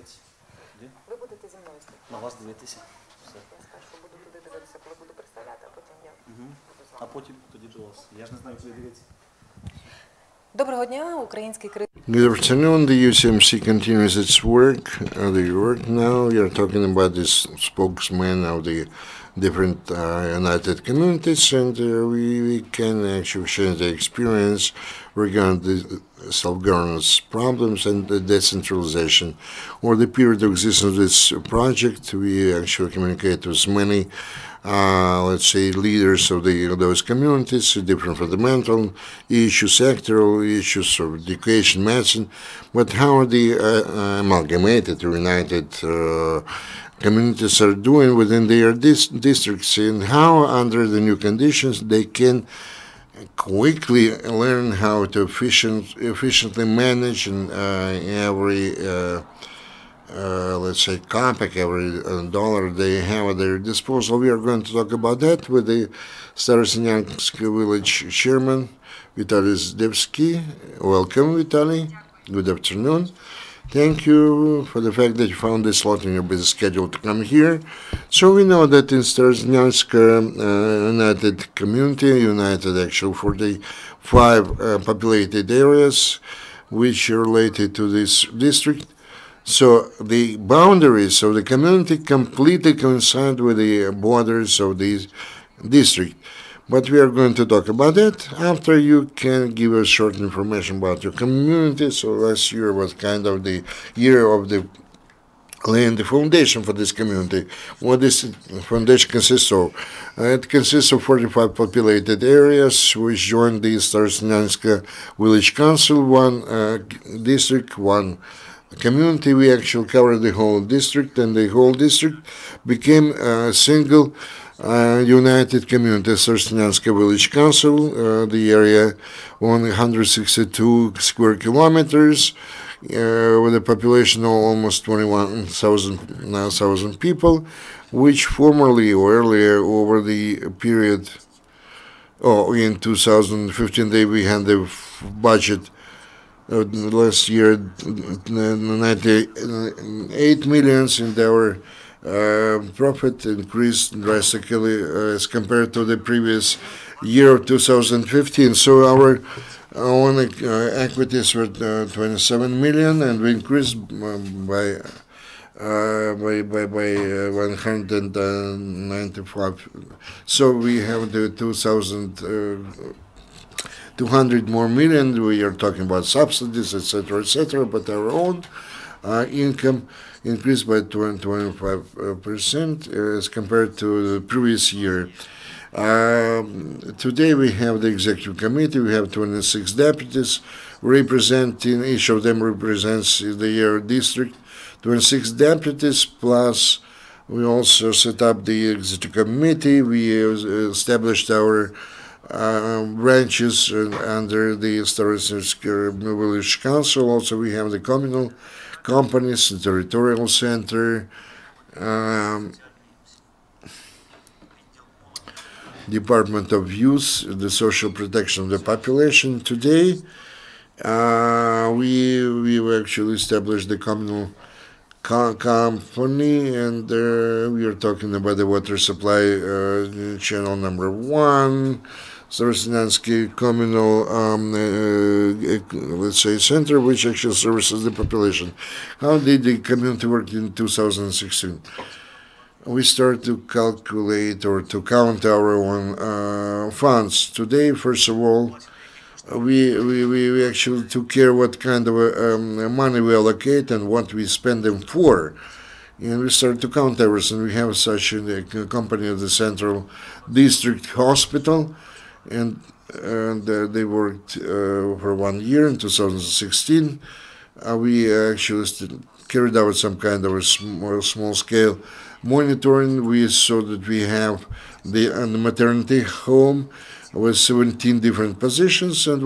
дивитися. Ви будете зі мною слідкувати? На вас дивитися. Все. Я спершу буду туди дивитися, коли буду представляти, а потім я буду з А вами. потім тоді до вас. Я ж не знаю, коли дивитися. Доброго дня, український крит. Good afternoon. The UCMC continues its work. The work now. We are talking about this spokesman of the different United communities, and we can actually share the experience regarding the self-governance problems and the decentralization. Over the period of existence of this project, we actually communicate with many let's say, leaders of those communities, different fundamental issues, sectoral issues of education, medicine, but how the amalgamated or united communities are doing within their districts, and how, under the new conditions, they can quickly learn how to efficiently manage every let's say, kopeck, every dollar they have at their disposal. We are going to talk about that with the Stara Syniava village chairman, Vitalii Zdebskyi. Welcome, Vitalii. Good afternoon. Thank you for the fact that you found this slot in your busy schedule to come here. So we know that in Stara Syniava United community, united actually 45 populated areas which are related to this district. So the boundaries of the community completely coincide with the borders of the district. But we are going to talk about that after you can give us short information about your community. So last year was kind of the year of the laying the foundation for this community. What this foundation consists of? It consists of 45 populated areas which joined the Stara Syniava village council, one district, one community. We actually covered the whole district, and the whole district became a single united community, Stara Syniava Village Council. The area 162 square kilometers, with a population of almost 21,000 people, which formerly or earlier over the period, in 2015 we had the budget. Last year, 98 millions, and our profit increased drastically as compared to the previous year of 2015. So our own equities were 27 million, and we increased by 195. So we have the 200 more million. We are talking about subsidies, etc., but our own income increased by 25% as compared to the previous year. Today we have the executive committee. We have 26 deputies representing, each of them represents their district. 26 deputies, plus we also set up the executive committee. We established our branches under the Stara Syniava Village Council. Also, we have the communal companies, the territorial center, Department of Youth, the social protection of the population. Today, we've actually established the communal company, and we are talking about the water supply channel number 1. Stara Syniava communal, let's say, center, which actually services the population. How did the community work in 2016? We started to calculate or to count our own funds. Today, first of all, we actually took care what kind of money we allocate and what we spend them for. And we started to count everything. We have such a company of the Central District Hospital, and they worked for 1 year in 2016. We actually carried out some kind of a small scale monitoring. We saw that we have the maternity home with 17 different positions, and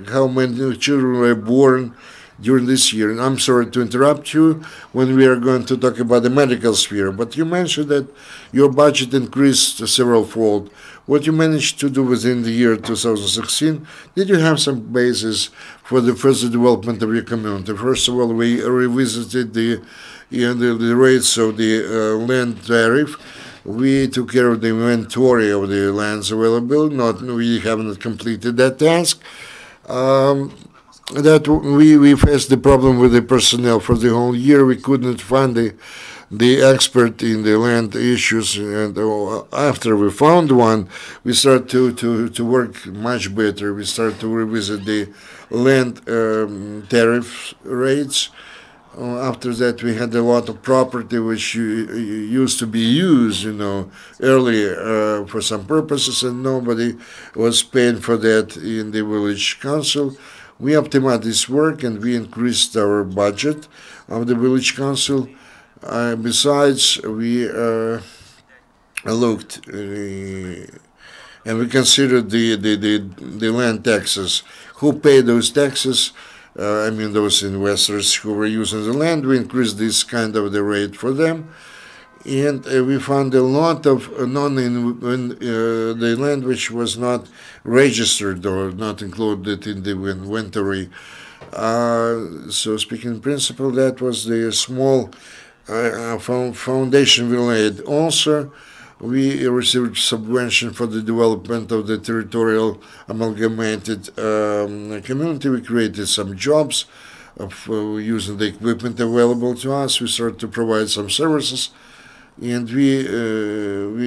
how many children were born during this year. And I'm sorry to interrupt you when we are going to talk about the medical sphere, but you mentioned that your budget increased several-fold. What you managed to do within the year 2016, did you have some basis for the further development of your community? First of all, we revisited the and the rates of the land tariff. We took care of the inventory of the lands available. We haven't completed that task. That we faced the problem with the personnel for the whole year. We couldn't find the expert in the land issues, and after we found one, we started to work much better. We started to revisit the land tariff rates. After that, we had a lot of property which used to be used, earlier for some purposes, and nobody was paying for that in the village council. We optimized this work and we increased our budget of the village council. Besides, we looked and we considered the land taxes. Who paid those taxes? Those investors who were using the land. We increased this kind of the rate for them, and we found a lot of the land which was not registered or not included in the inventory. So speaking in principle, that was the small foundation we laid. Also, we received subvention for the development of the territorial amalgamated community. We created some jobs using the equipment available to us. We started to provide some services, and we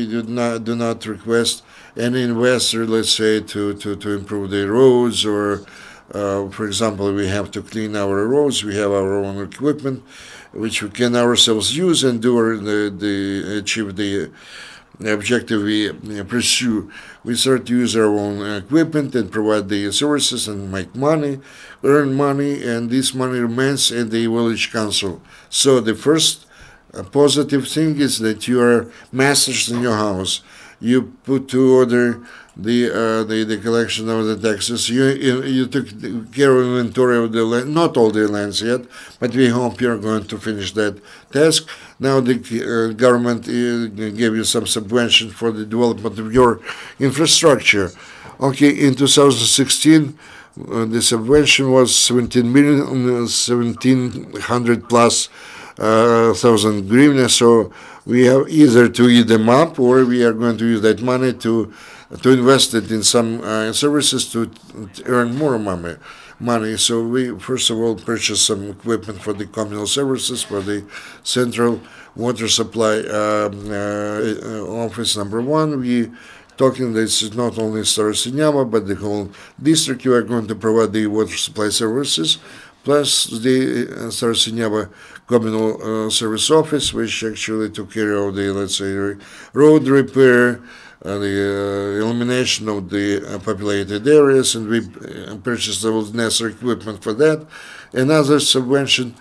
do not request any investor, let's say, to improve the roads or, for example, we have to clean our roads. We have our own equipment which we can ourselves use and achieve the objective we pursue. We start to use our own equipment and provide the services and make money, earn money, and this money remains in the village council. So the first positive thing is that you are masters in your house. You put to order the collection of the taxes. You took care of inventory of the land, not all the lands yet, but we hope you're going to finish that task. Now the government gave you some subvention for the development of your infrastructure. Okay, in 2016, the subvention was 17,700 plus thousand hryvnia. So we have either to eat them up, or we are going to use that money to invest it in some services to earn more money. So we first of all purchased some equipment for the communal services, for the central water supply office number one. We talking this is not only Stara Syniava, but the whole district. You are going to provide the water supply services, plus the Stara Syniava communal service office, which actually took care of the, let's say, road repair, the elimination of the populated areas, and we purchased the necessary equipment for that. Another subvention,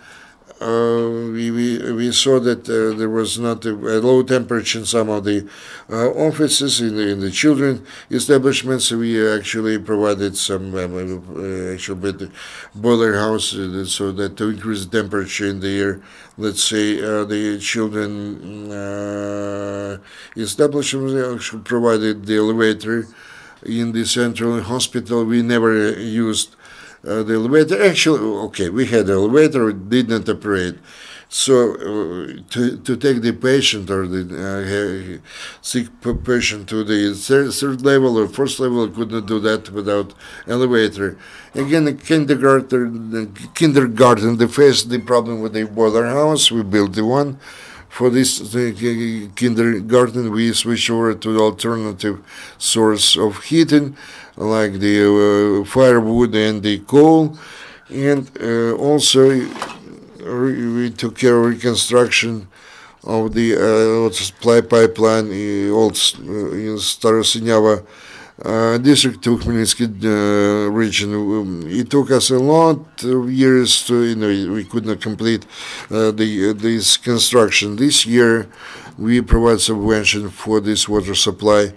we saw that there was not a low temperature in some of the offices in the children establishments. We actually provided some boiler house so that to increase the temperature in the air. Let's say the children establishments provided the elevator in the central hospital. We never used the elevator. Actually, okay, we had the elevator, it did not operate. So to take the patient or the sick patient to the third level or first level, could not do that without elevator. Again, the kindergarten, they faced the problem with the boiler house. We built the one. For this kindergarten, we switched over to the alternative source of heating, like the firewood and the coal, and also we took care of reconstruction of the supply pipeline in Stara Syniava district to Khmelnytsky region. It took us a lot of years to, we could not complete this construction. This year, we provide subvention for this water supply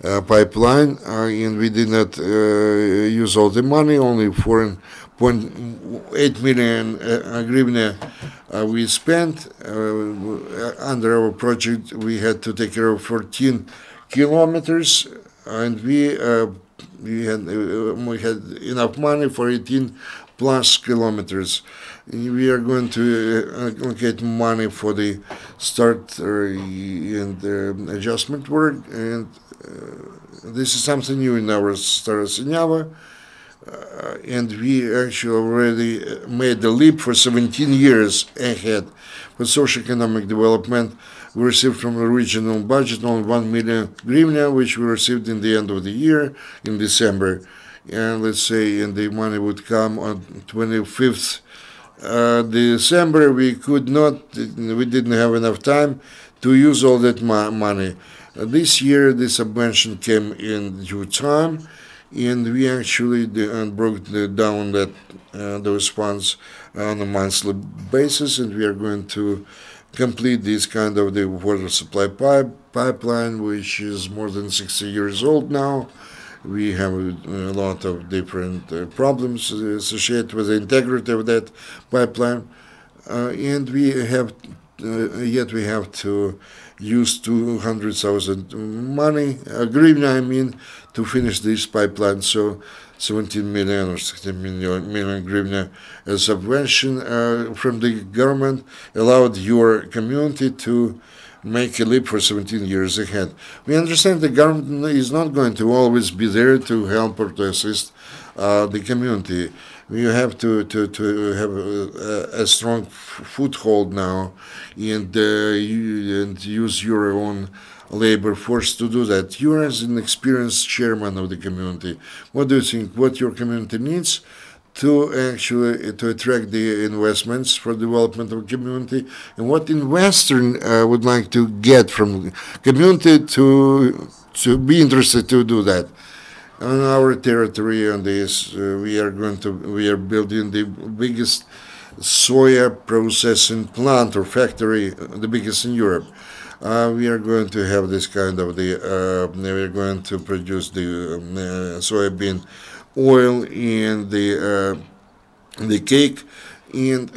pipeline, and we did not use all the money, only 4.8 million hryvnia we spent. Under our project, we had to take care of 14 kilometers, and we had enough money for 18 plus kilometers. We are going to allocate money for the start and adjustment work, and this is something new in our Stara Syniava. And we actually already made the leap for 17 years ahead for socio-economic development. We received from the regional budget only 1 million hryvnia, which we received in the end of the year in December. And let's say, and the money would come on 25th December. We didn't have enough time to use all that money. This year, the subvention came in due time, and we actually broke down those funds on a monthly basis, and we are going to complete this kind of the water supply pipeline, which is more than 60 years old now. We have a lot of different problems associated with the integrity of that pipeline, and we have to use 200,000 hryvnia, I mean, to finish this pipeline. So 17 million or 16 million hryvnia as subvention from the government allowed your community to make a leap for 17 years ahead. We understand the government is not going to always be there to help or to assist the community. You have to have a strong foothold now, and use your own labor force to do that. You are as an experienced chairman of the community. What do you think? What your community needs to actually to attract the investments for development of community, and what investor would like to get from community to be interested to do that? On our territory, on this, we are building the biggest soya processing plant or factory, the biggest in Europe. We are going to have this kind of we are going to produce the soybean oil and the cake, and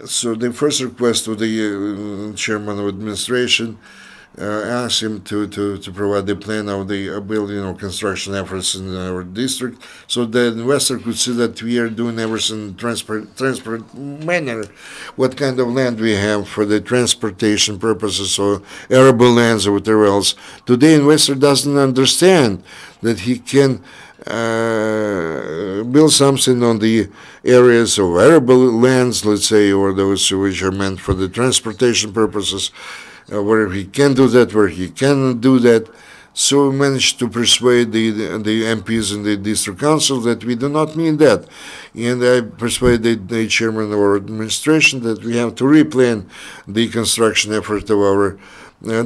so the first request to the chairman of administration asked him to provide the plan of the building or construction efforts in our district, so the investor could see that we are doing everything in transparent manner. What kind of land we have for the transportation purposes, or arable lands or whatever else. Today, investor doesn't understand that he can build something on the areas of arable lands, let's say, or those which are meant for the transportation purposes. Where he can do that, where he cannot do that. So we managed to persuade the MPs in the district council that we do not mean that. And I persuaded the chairman of our administration that we have to replan the construction effort of our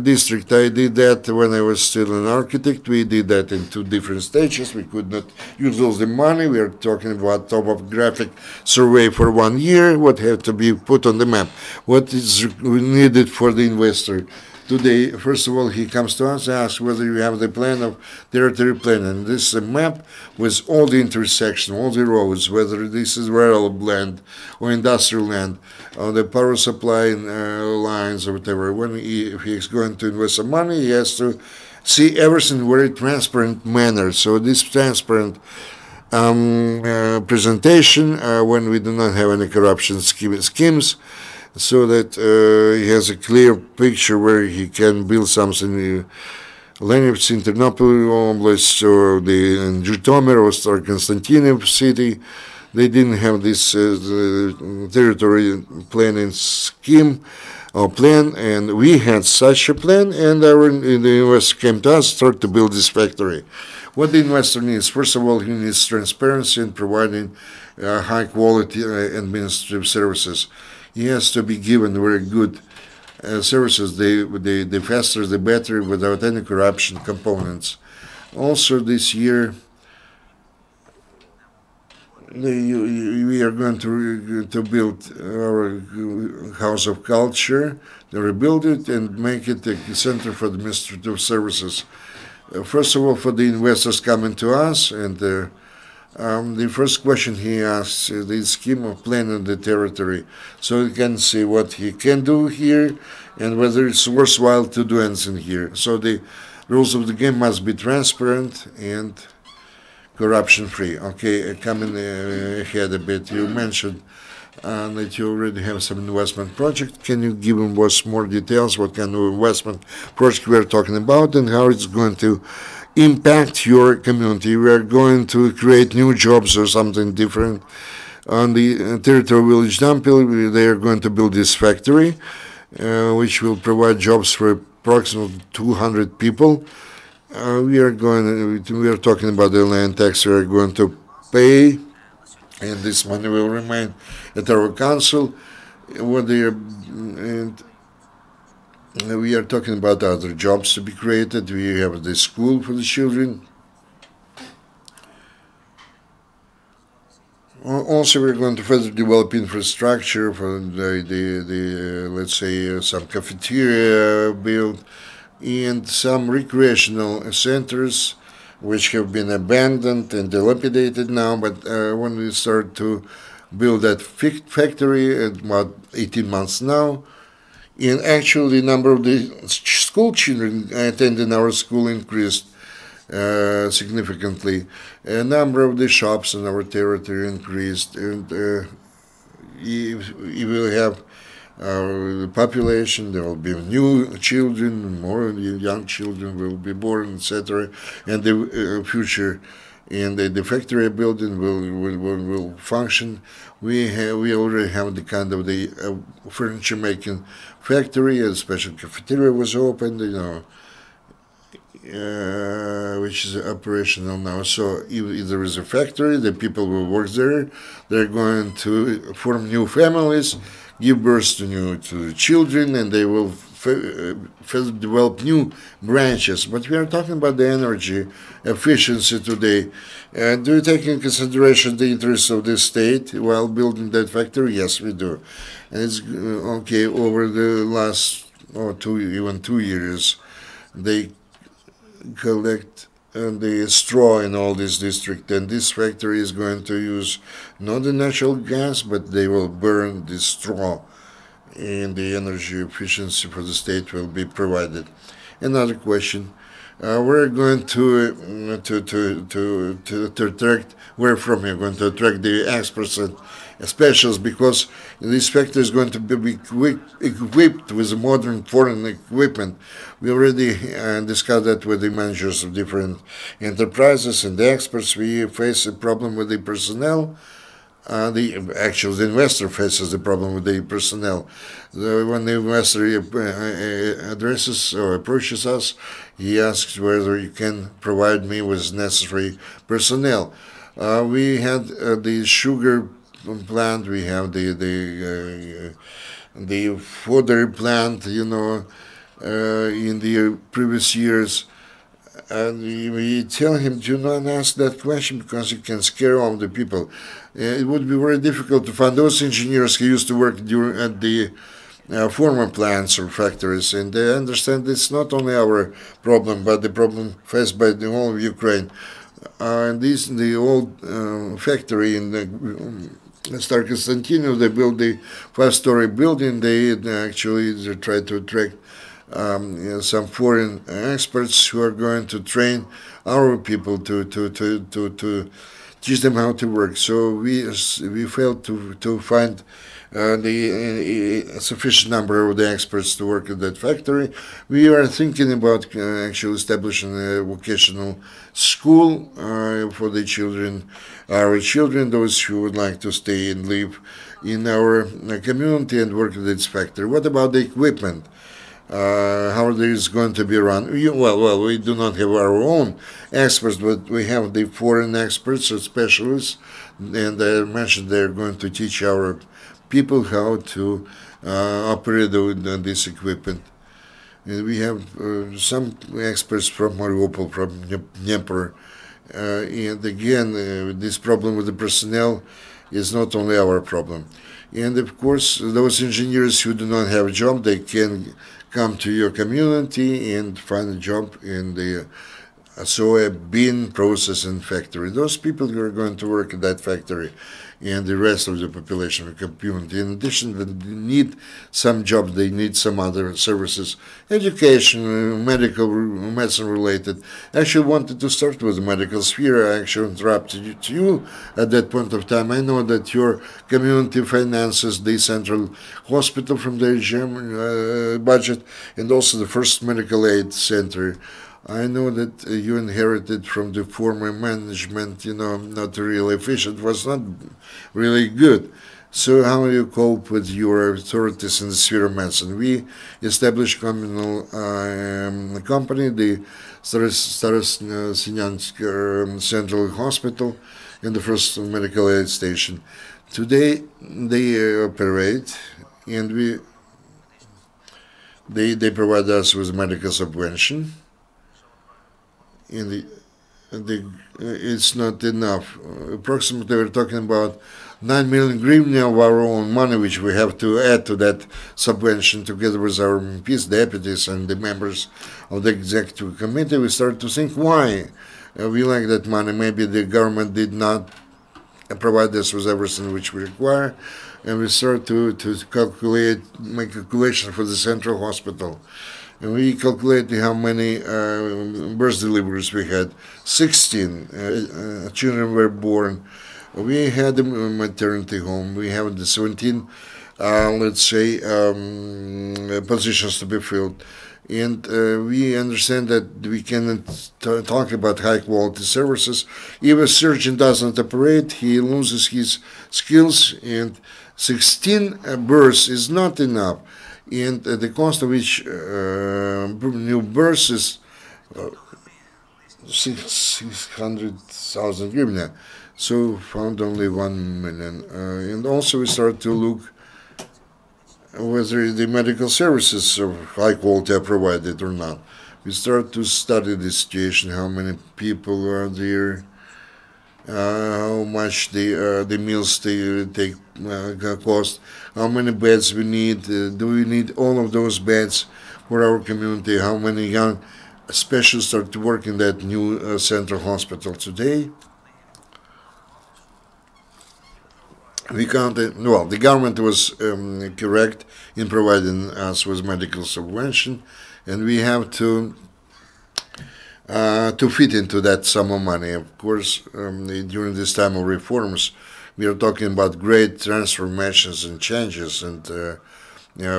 district. I did that when I was still an architect. We did that in 2 different stages. We could not use all the money. We are talking about topographic survey for 1 year, what had to be put on the map, what is needed for the investor. Today, first of all, he comes to us and asks whether you have the plan of territory plan. And this is a map with all the intersection, all the roads, whether this is rural land or industrial land, or the power supply lines or whatever. If he is going to invest some money, he has to see everything in very transparent manner. So this transparent presentation, when we do not have any corruption schemes, so that he has a clear picture where he can build something. Lenivets in Ternopil Oblast, or in Zhytomyr or Star Constantinople city, they didn't have this territory planning scheme or plan, and we had such a plan, and the investor came to us, start to build this factory. What the investor needs, first of all, he needs transparency in providing high quality administrative services. He has to be given very good services. The faster, the better, without any corruption components. Also, this year, we are going to build our House of Culture, to rebuild it and make it a center for administrative services. First of all, for the investors coming to us, and the first question he asks is the scheme of planning the territory, so he can see what he can do here and whether it's worthwhile to do anything here. So the rules of the game must be transparent and corruption-free. Okay, coming ahead a bit, you mentioned that you already have some investment project. Can you give us more details? What kind of investment project we are talking about and how it's going to impact your community? We are going to create new jobs or something different. On the territory village Dampil, they are going to build this factory, which will provide jobs for approximately 200 people. We are talking about the land tax we are going to pay, and this money will remain at our council. And we are talking about other jobs to be created. We have the school for the children. Also, we're going to further develop infrastructure for the let's say some cafeteria built and some recreational centers which have been abandoned and dilapidated now. But when we start to build that factory at about 18 months now, and actually the number of the school children attending our school increased significantly. A number of the shops in our territory increased, and if will have the population, there will be new children, more young children will be born, etc., and the future and the factory building will function. We already have the kind of the furniture making factory. A special cafeteria was opened, which is operational now. So if there is a factory, the people will work there. They're going to form new families, give birth to children, and they will further develop new branches. But we are talking about the energy efficiency today. Do you take in consideration the interests of the state while building that factory? Yes, we do. And it's okay. Over the last even 2 years, they collect the straw in all this district, and this factory is going to use not the natural gas, but they will burn the straw, and the energy efficiency for the state will be provided. Another question: we're going to attract. Where from you're going to attract the experts and specialists, because this factory is going to be equipped with modern foreign equipment. We already discussed that with the managers of different enterprises and the experts. We face a problem with the personnel. The investor faces the problem with the personnel. When the investor addresses or approaches us, he asks whether you can provide me with necessary personnel. We had the sugar plant, we have the fodder plant, in the previous years. And we tell him, do not ask that question because you can scare off the people. It would be very difficult to find those engineers who used to work at the former plants or factories. And they understand it's not only our problem, but the problem faced by the whole of Ukraine. And the old factory in the Stara Syniava, they built the 5-story building. They try to attract some foreign experts who are going to train our people to teach them how to work. So we failed to find the sufficient number of the experts to work at that factory. We are thinking about actually establishing a vocational school for the children, our children, those who would like to stay and live in our community and work at this factory. What about the equipment? How it is going to be run? Well, we do not have our own experts, but we have the foreign experts or specialists, and I mentioned they're going to teach our people how to operate this equipment. And we have some experts from Mariupol, from Dnieper, and again, this problem with the personnel is not only our problem. And of course, those engineers who do not have a job, they can come to your community and find a job in the soya bean processing factory. Those people who are going to work in that factory, and the rest of the population, the community. In addition, they need some jobs, they need some other services, education, medicine related. I actually wanted to start with the medical sphere. I actually interrupted you at that point of time. I know that your community finances the central hospital from the German budget, and also the first medical aid center. I know that you inherited from the former management, not really efficient, was not really good. So how do you cope with your authorities in the sphere of medicine? We established communal company, the Stara Syniava Central Hospital, and the first medical aid station. Today they operate, and they provide us with medical subvention. It's not enough. Approximately, we're talking about 9 million hryvnia of our own money, which we have to add to that subvention together with our MPs, deputies, and the members of the executive committee. We start to think why we like that money. Maybe the government did not provide us with everything which we require, and we start to make calculation for the central hospital. And we calculated how many birth deliveries we had. 16 children were born. We had a maternity home. We have the 17, positions to be filled. And we understand that we cannot talk about high quality services. If a surgeon doesn't operate, he loses his skills, and 16 births is not enough. And the cost of each new birth is 600,000 hryvnia. So found only 1 million. And also we start to look whether the medical services of high quality are provided or not. We start to study the situation, how many people are there, how much the meals they take cost, how many beds we need, do we need all of those beds for our community, how many young specialists start to work in that new central hospital today. We counted, well, the government was correct in providing us with medical subvention, and we have to fit into that sum of money. Of course, during this time of reforms, we are talking about great transformations and changes, and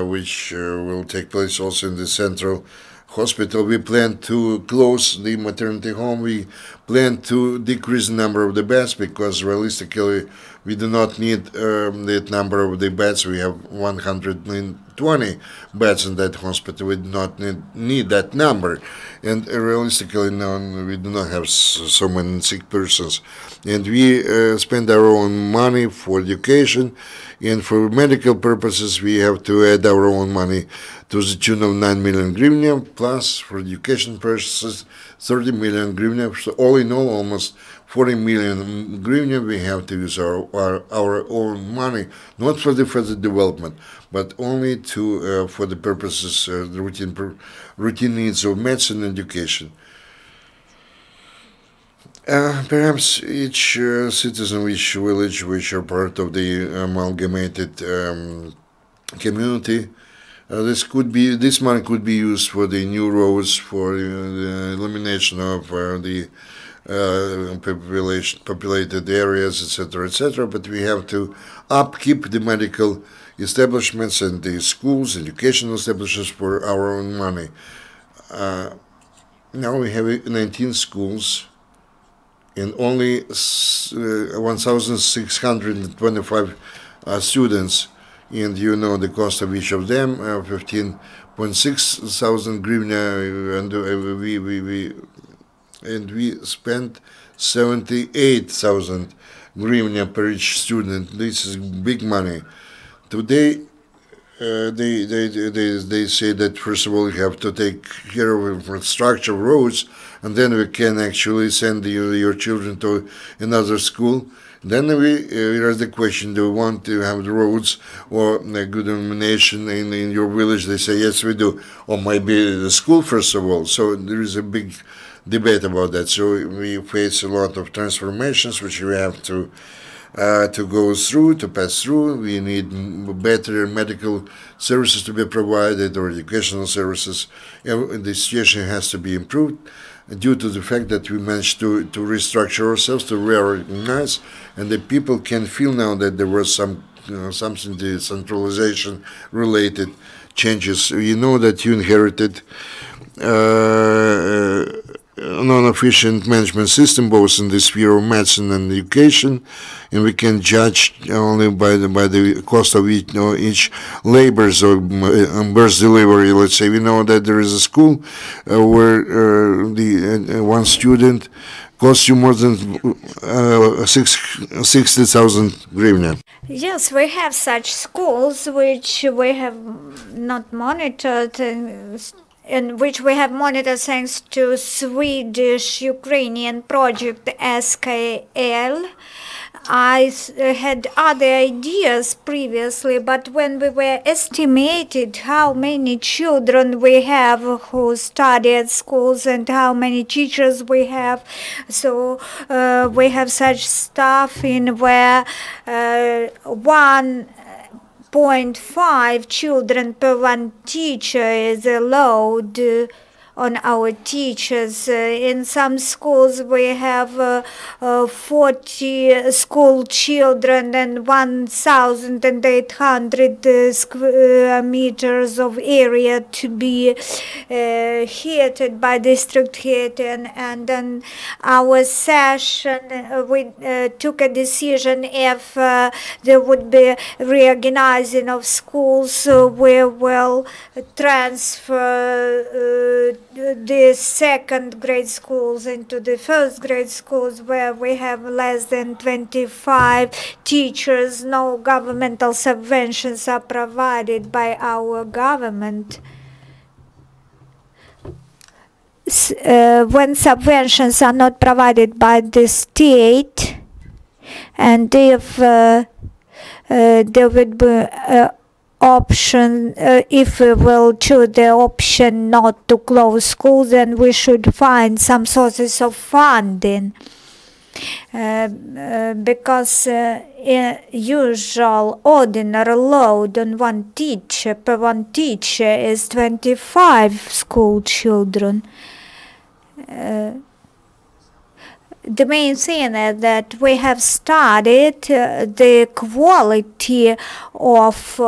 which will take place also in the central hospital. We plan to close the maternity home. We plan to decrease the number of the beds, because realistically we do not need that number of the beds. We have 120 beds in that hospital. We do not need that number. And realistically, no, we do not have so many sick persons. And we spend our own money for education, and for medical purposes we have to add our own money to the tune of 9 million hryvnia, plus for education purposes 30 million hryvnia. So all in all, almost 40 million hryvnia we have to use our own money, not for the further development, but only to for the purposes, the routine needs of medicine and education. Perhaps each citizen, each village, which are part of the amalgamated community, this money could be used for the new roads, for the elimination of the populated areas, etc., etc. But we have to upkeep the medical establishments and the schools, educational establishments for our own money. Now we have 19 schools and only 1,625 students, and you know the cost of each of them, 15.6 thousand hryvnia, and we spent 78,000 hryvnia per each student. This is big money. Today, they say that first of all you have to take care of infrastructure, roads, and then we can actually send your children to another school. Then we raise the question: do we want to have the roads or a good illumination in your village? They say yes, we do. Or maybe the school first of all. So there is a big debate about that. So we face a lot of transformations which we have to go through, to pass through. We need better medical services to be provided, or educational services. The situation has to be improved due to the fact that we managed to restructure ourselves, to reorganize, and the people can feel now that there was something decentralization related changes. You know that you inherited non-efficient management system, both in the sphere of medicine and education, and we can judge only by the cost of each labor. So birth delivery, let's say, we know that there is a school where the one student costs you more than 60,000 hryvnia. Yes, we have such schools which we have not monitored, and which we have monitored thanks to Swedish-Ukrainian project SKL. I had other ideas previously, but when we were estimated how many children we have who study at schools and how many teachers we have, so we have such stuff in where 1.5 children per one teacher is allowed on our teachers. In some schools we have 40 school children and 1,800 square meters of area to be heated by district heating. And then our session, we took a decision if there would be reorganizing of schools, we will transfer the second grade schools into the first grade schools, where we have less than 25 teachers. No governmental subventions are provided by our government. When subventions are not provided by the state, and if there would be option, if we will choose the option not to close schools, then we should find some sources of funding, because usual ordinary load on one teacher per one teacher is 25 school children. The main thing is that we have studied the quality of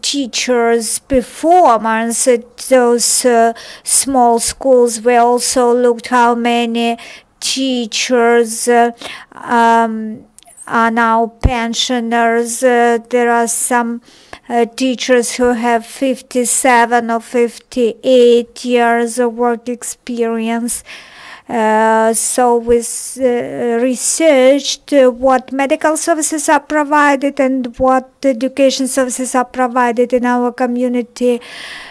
teachers' performance at those small schools. We also looked how many teachers are now pensioners. There are some teachers who have 57 or 58 years of work experience. So we researched what medical services are provided and what education services are provided in our community,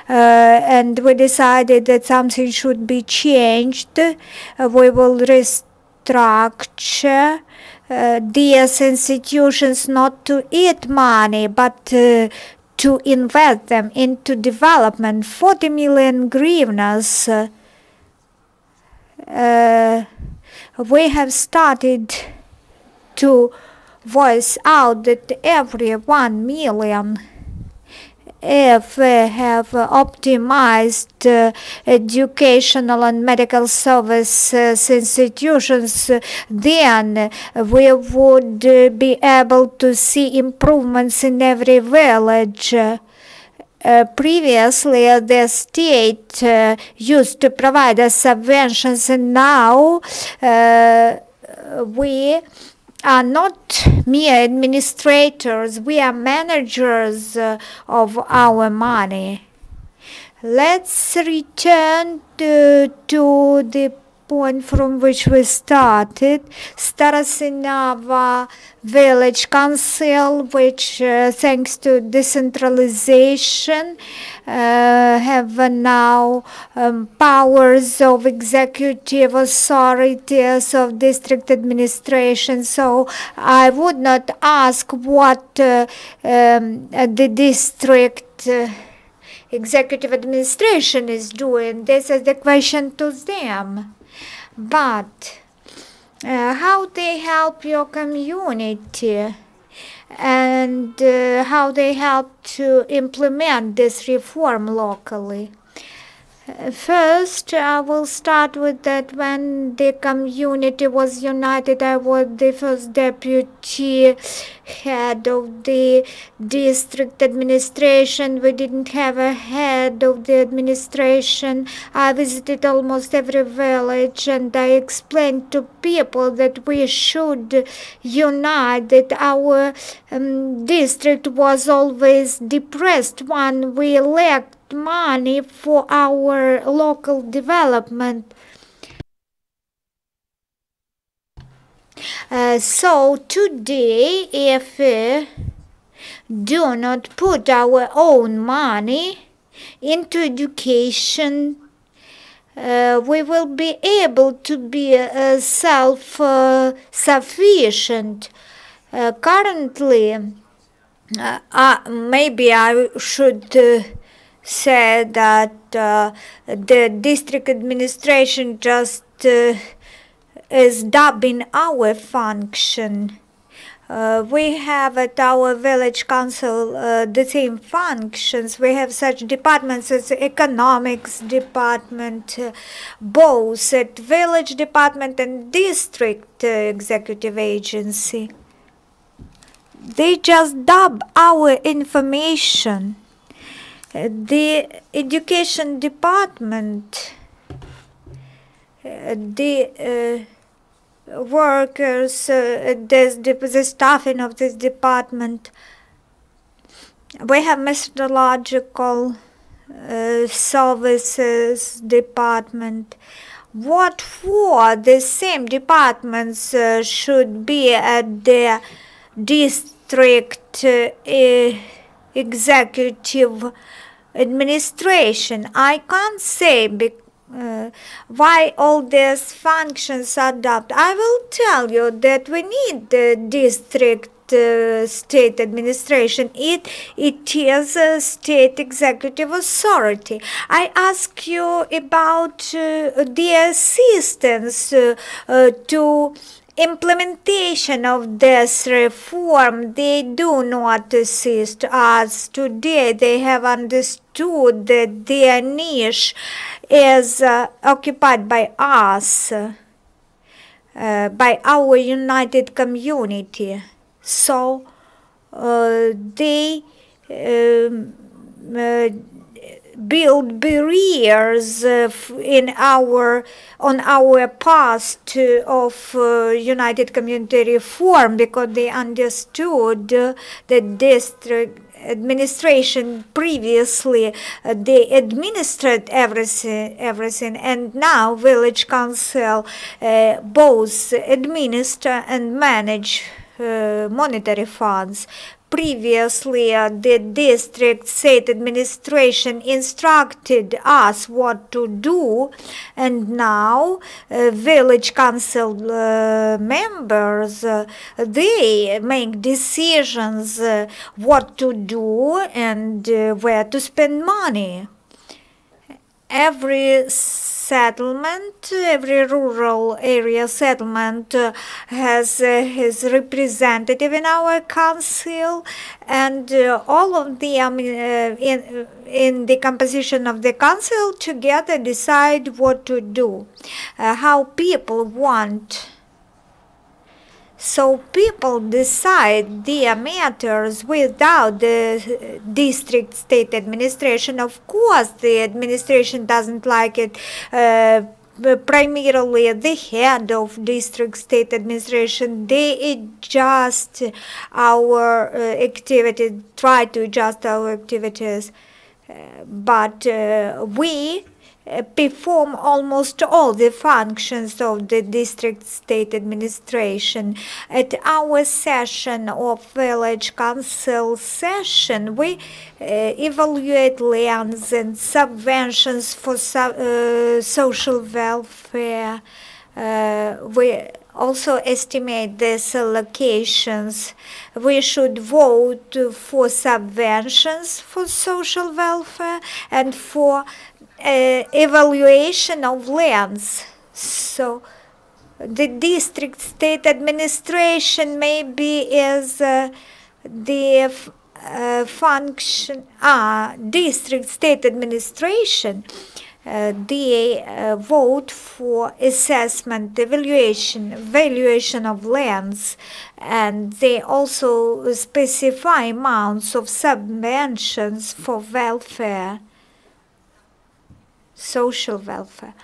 and we decided that something should be changed. We will restructure these institutions not to eat money, but to invest them into development. 40 million hryvnias. We have started to voice out that every 1 million, if we have optimized educational and medical services institutions, then we would be able to see improvements in every village. Previously, the state used to provide us subventions, and now we are not mere administrators, we are managers of our money. Let's return to the point from which we started. Stara Syniava Village Council, which thanks to decentralization have now powers of executive authorities of district administration. So I would not ask what the district executive administration is doing. This is the question to them. But how they help your community and how they help to implement this reform locally. First, I will start with that when the community was united, I was the first deputy head of the district administration. We didn't have a head of the administration. I visited almost every village and I explained to people that we should unite, that our district was always depressed one. We lacked money for our local development. So today, if we do not put our own money into education, we will be able to be self-sufficient. Currently, maybe I should say that the district administration just is dubbing our function. We have at our village council the same functions. We have such departments as economics department, both at village department and district executive agency. They just dub our information. The education department, the workers, the staffing of this department, we have methodological services department. What for the same departments should be at the district executive administration? I can't say why all these functions are dubbed. I will tell you that we need the district state administration. It is a state executive authority. I ask you about the assistance to implementation of this reform. They do not assist us today. They have understood that their niche is occupied by us, by our united community. So they build barriers on our path of united community reform, because they understood that district administration previously they administered everything, and now village council both administer and manage monetary funds. Previously, the district state administration instructed us what to do, and now village council members, they make decisions what to do and where to spend money. Every settlement, every rural area settlement has his representative in our council, and all of them in the composition of the council together decide what to do, how people want. So people decide their matters without the district state administration. Of course, the administration doesn't like it. Primarily the head of district state administration, they adjust our activities, try to adjust our activities, but we perform almost all the functions of the district state administration. At our session of village council session, we evaluate lands and subventions for social welfare. We also estimate these allocations. We should vote for subventions for social welfare and for evaluation of lands. So the district state administration maybe is the function, district state administration, they vote for assessment, valuation of lands, and they also specify amounts of subventions for welfare, social welfare.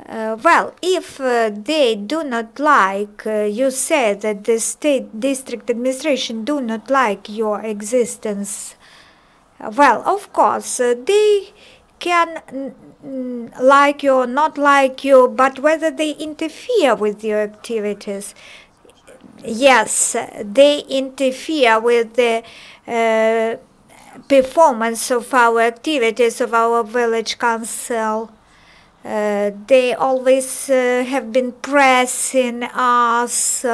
Well, if they do not like, you said that the state district administration do not like your existence. Well, of course, they can like you or not like you, but whether they interfere with your activities, yes, they interfere with the performance of our activities of our village council. They always have been pressing us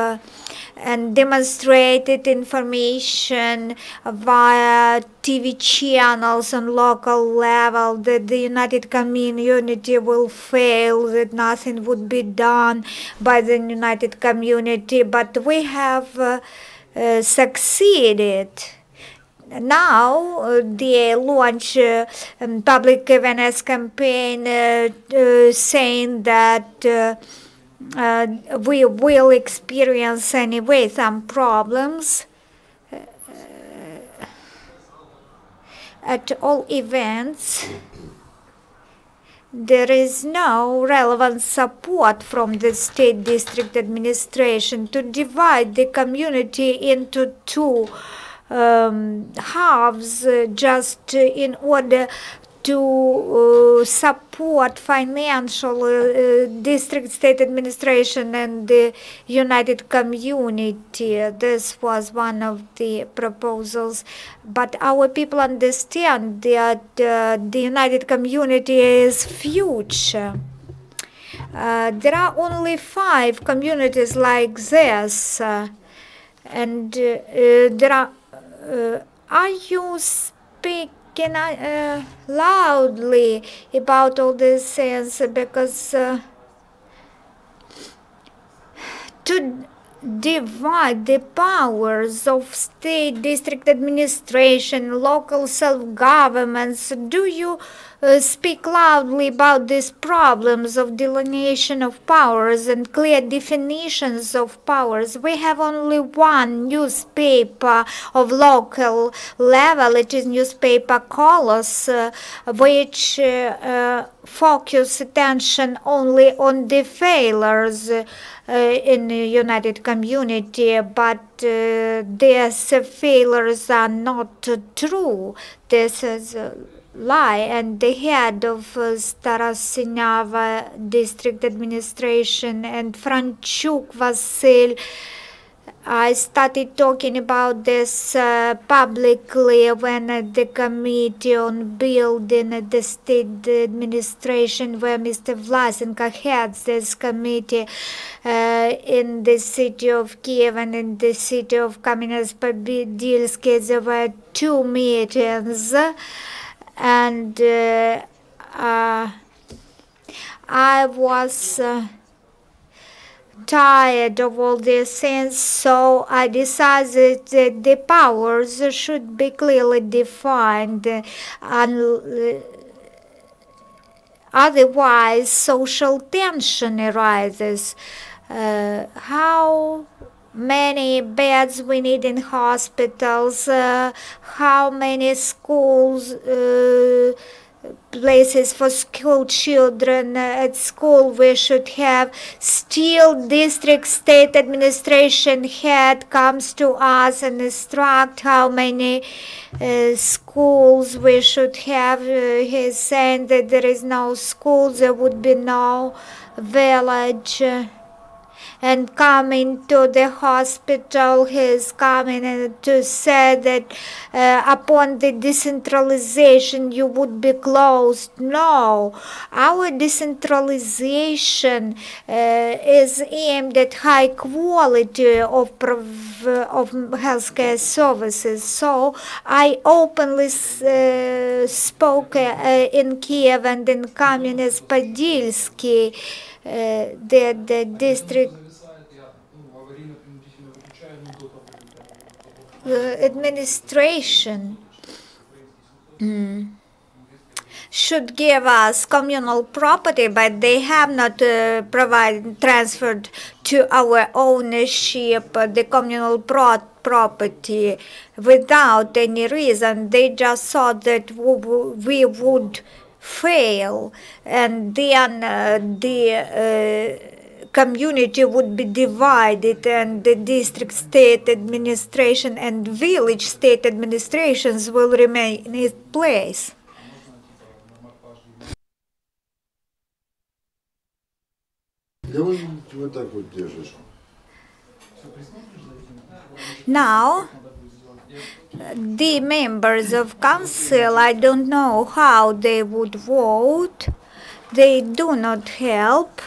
and demonstrated information via TV channels on local level that the united community will fail, that nothing would be done by the united community, but we have succeeded. Now they launch public awareness campaign saying that we will experience anyway some problems. At all events, there is no relevant support from the state district administration to divide the community into two halves just in order to support financial district state administration and the united community. This was one of the proposals, but our people understand that the united community is future. There are only 5 communities like this, and there are you speaking loudly about all these things? Because to divide the powers of state district administration, local self-governments, do you speak loudly about these problems of delineation of powers and clear definitions of powers? We have only one newspaper of local level, it is newspaper Colors, which focus attention only on the failures in the united community, but these failures are not true. This is lie. And the head of Stara Syniava district administration and Franchuk Vasil, I started talking about this publicly when the committee on building at the state administration, where Mr. Vlasenko heads this committee in the city of Kiev and in the city of Kamyanets-Podilsky, there were 2 meetings, and I was tired of all these things, so I decided that the powers should be clearly defined, otherwise social tension arises. How many beds we need in hospitals, how many schools, places for school children at school we should have. Still district state administration head comes to us and instruct how many schools we should have. He's saying that there is no school, there would be no village. and coming to the hospital. He's coming to say that upon the decentralization you would be closed. No, our decentralization is aimed at high quality of healthcare services. So I openly spoke in Kiev and in Кам'янець-Подільський, the district administration should give us communal property, but they have not transferred to our ownership the communal property without any reason. They just thought that we would fail, and then the community would be divided, and the district state administration and village state administrations will remain in its place. Now, the members of council, I don't know how they would vote. They do not help.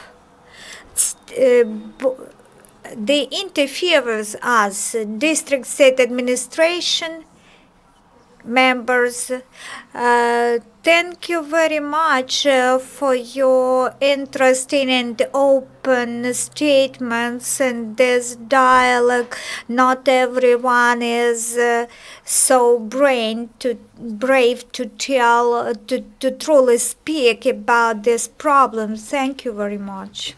They interfere with us, district state administration members. Thank you very much for your interesting and open statements and this dialogue. Not everyone is so brave to tell, to truly speak about this problem. Thank you very much.